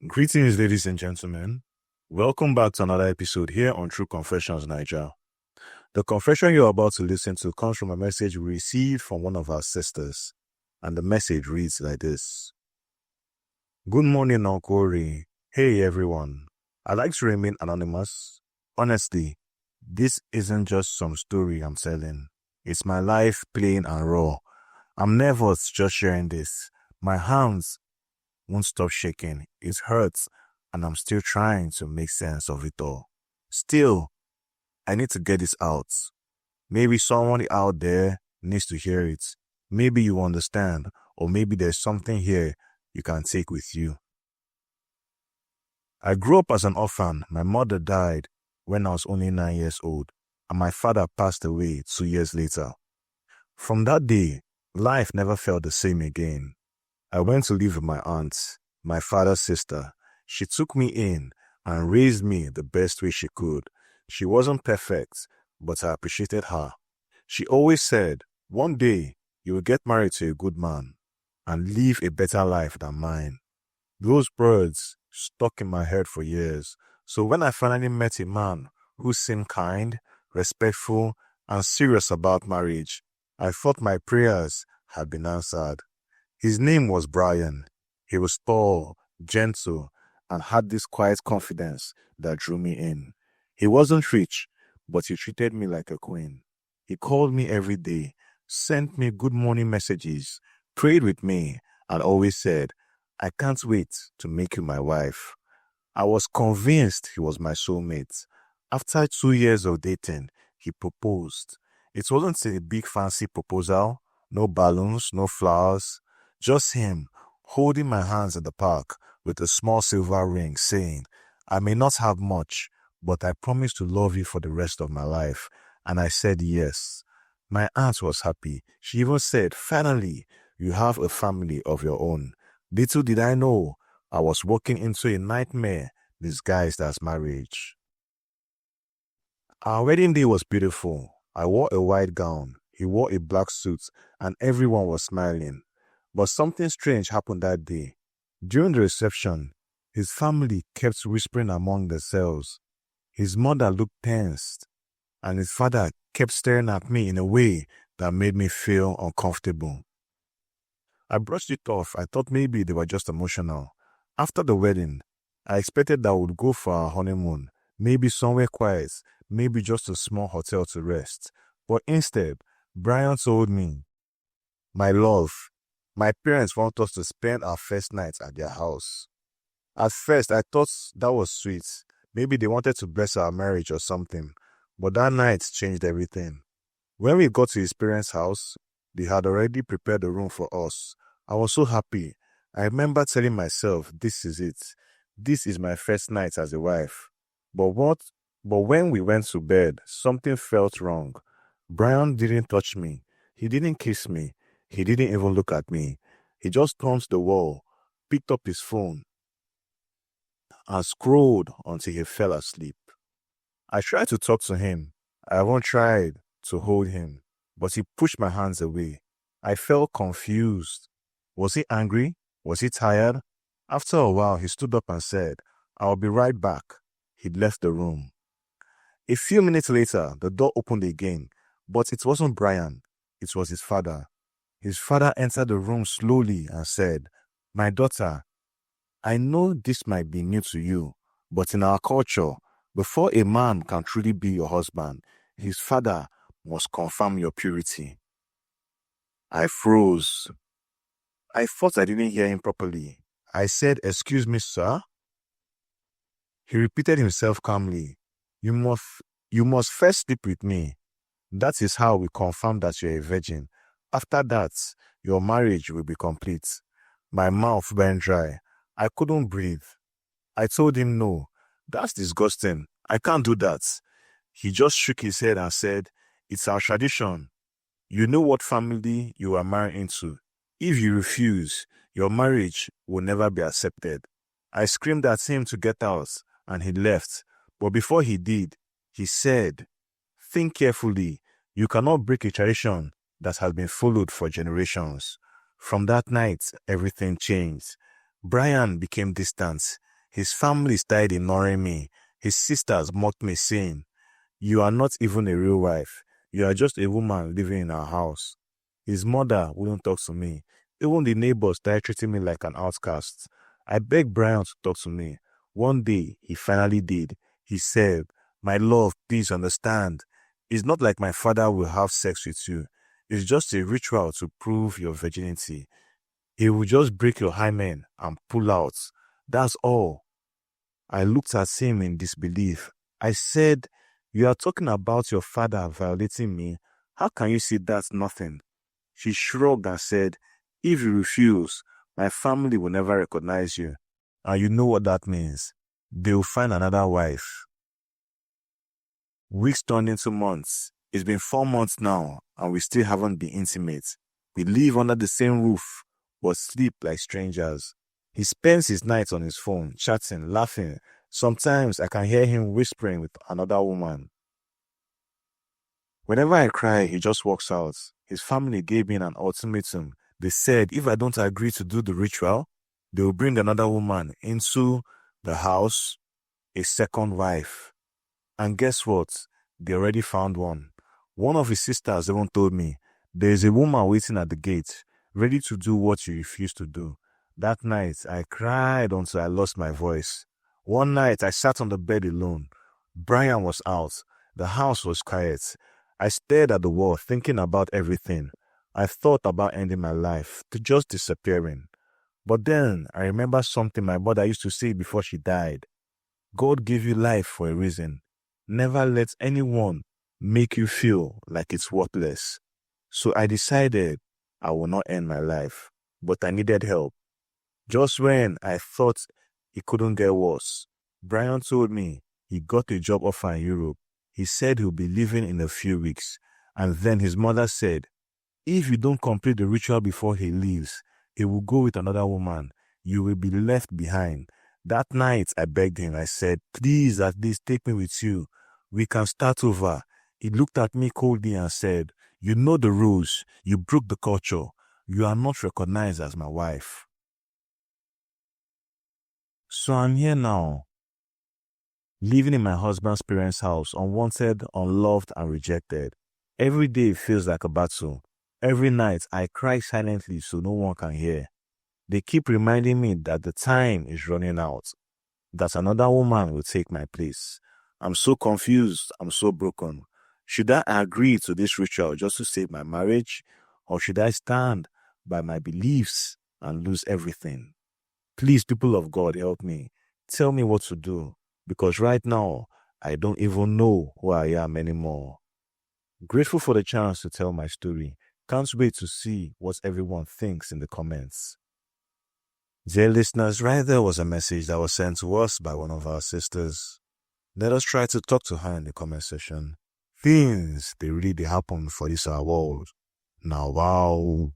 Greetings, ladies and gentlemen. Welcome back to another episode here on True Confessions, Naija. The confession you're about to listen to comes from a message we received from one of our sisters, and the message reads like this. Good morning, Uncle Ray. Hey, everyone. I like to remain anonymous. Honestly, this isn't just some story I'm telling. It's my life, plain and raw. I'm nervous just sharing this. My hands won't stop shaking. It hurts, and I'm still trying to make sense of it all. Still, I need to get this out. Maybe someone out there needs to hear it. Maybe you understand, or maybe there's something here you can take with you. I grew up as an orphan. My mother died when I was only 9 years old, and my father passed away 2 years later. From that day, life never felt the same again. I went to live with my aunt, my father's sister. She took me in and raised me the best way she could. She wasn't perfect, but I appreciated her. She always said, one day you will get married to a good man and live a better life than mine. Those words stuck in my head for years. So when I finally met a man who seemed kind, respectful, and serious about marriage, I thought my prayers had been answered. His name was Brian. He was tall, gentle, and had this quiet confidence that drew me in. He wasn't rich, but he treated me like a queen. He called me every day, sent me good morning messages, prayed with me, and always said, I can't wait to make you my wife. I was convinced he was my soulmate. After 2 years of dating, he proposed. It wasn't a big fancy proposal, no balloons, no flowers, just him holding my hands at the park with a small silver ring saying, I may not have much, but I promise to love you for the rest of my life. And I said yes. My aunt was happy. She even said, finally, you have a family of your own. Little did I know, I was walking into a nightmare disguised as marriage. Our wedding day was beautiful. I wore a white gown. He wore a black suit, and everyone was smiling. But something strange happened that day. During the reception, his family kept whispering among themselves. His mother looked tensed, and his father kept staring at me in a way that made me feel uncomfortable. I brushed it off. I thought maybe they were just emotional. After the wedding, I expected that we would go for our honeymoon, maybe somewhere quiet, maybe just a small hotel to rest. But instead, Brian told me, my love, my parents want us to spend our first night at their house. At first, I thought that was sweet. Maybe they wanted to bless our marriage or something. But that night changed everything. When we got to his parents' house, they had already prepared a room for us. I was so happy. I remember telling myself, this is it. This is my first night as a wife. But when we went to bed, something felt wrong. Brian didn't touch me. He didn't kiss me. He didn't even look at me. He just turned to the wall, picked up his phone, and scrolled until he fell asleep. I tried to talk to him. I even tried to hold him, but he pushed my hands away. I felt confused. Was he angry? Was he tired? After a while, he stood up and said, I'll be right back. He left the room. A few minutes later, the door opened again, but it wasn't Brian. It was his father. His father entered the room slowly and said, my daughter, I know this might be new to you, but in our culture, before a man can truly be your husband, his father must confirm your purity. I froze. I thought I didn't hear him properly. I said, excuse me, sir? He repeated himself calmly. You must first sleep with me. That is how we confirm that you're a virgin. After that, your marriage will be complete. My mouth went dry. I couldn't breathe. I told him no. That's disgusting. I can't do that. He just shook his head and said, it's our tradition. You know what family you are married into. If you refuse, your marriage will never be accepted. I screamed at him to get out, and he left. But before he did, he said, think carefully. You cannot break a tradition that has been followed for generations. From that night, everything changed. Brian became distant. His family started ignoring me. His sisters mocked me, saying, "You are not even a real wife. You are just a woman living in our house." His mother wouldn't talk to me. Even the neighbors started treating me like an outcast. I begged Brian to talk to me. One day, he finally did. He said, "My love, please understand. It's not like my father will have sex with you. It's just a ritual to prove your virginity. He will just break your hymen and pull out. That's all." I looked at him in disbelief. I said, "You are talking about your father violating me. How can you see that's nothing?" She shrugged and said, "If you refuse, my family will never recognize you. And you know what that means. They'll find another wife." Weeks turned into months. It's been 4 months now, and we still haven't been intimate. We live under the same roof, but sleep like strangers. He spends his nights on his phone, chatting, laughing. Sometimes I can hear him whispering with another woman. Whenever I cry, he just walks out. His family gave me an ultimatum. They said if I don't agree to do the ritual, they will bring another woman into the house, a second wife. And guess what? They already found one. One of his sisters even told me, "There is a woman waiting at the gate, ready to do what you refuse to do." That night, I cried until I lost my voice. One night, I sat on the bed alone. Brian was out. The house was quiet. I stared at the wall, thinking about everything. I thought about ending my life, to just disappearing. But then, I remember something my mother used to say before she died. God gave you life for a reason. Never let anyone make you feel like it's worthless. So I decided I will not end my life, but I needed help. Just when I thought it couldn't get worse, Brian told me he got a job offer in Europe. He said he'll be leaving in a few weeks. And then his mother said, if you don't complete the ritual before he leaves, he will go with another woman. You will be left behind. That night, I begged him. I said, please, at least take me with you. We can start over. He looked at me coldly and said, you know the rules. You broke the culture. You are not recognized as my wife. So I'm here now, living in my husband's parents' house, unwanted, unloved, and rejected. Every day feels like a battle. Every night, I cry silently so no one can hear. They keep reminding me that the time is running out, that another woman will take my place. I'm so confused. I'm so broken. Should I agree to this ritual just to save my marriage? Or should I stand by my beliefs and lose everything? Please, people of God, help me. Tell me what to do. Because right now, I don't even know who I am anymore. Grateful for the chance to tell my story. Can't wait to see what everyone thinks in the comments. Dear listeners, right there was a message that was sent to us by one of our sisters. Let us try to talk to her in the comment section. Things, they really happen for this our world. Now, wow.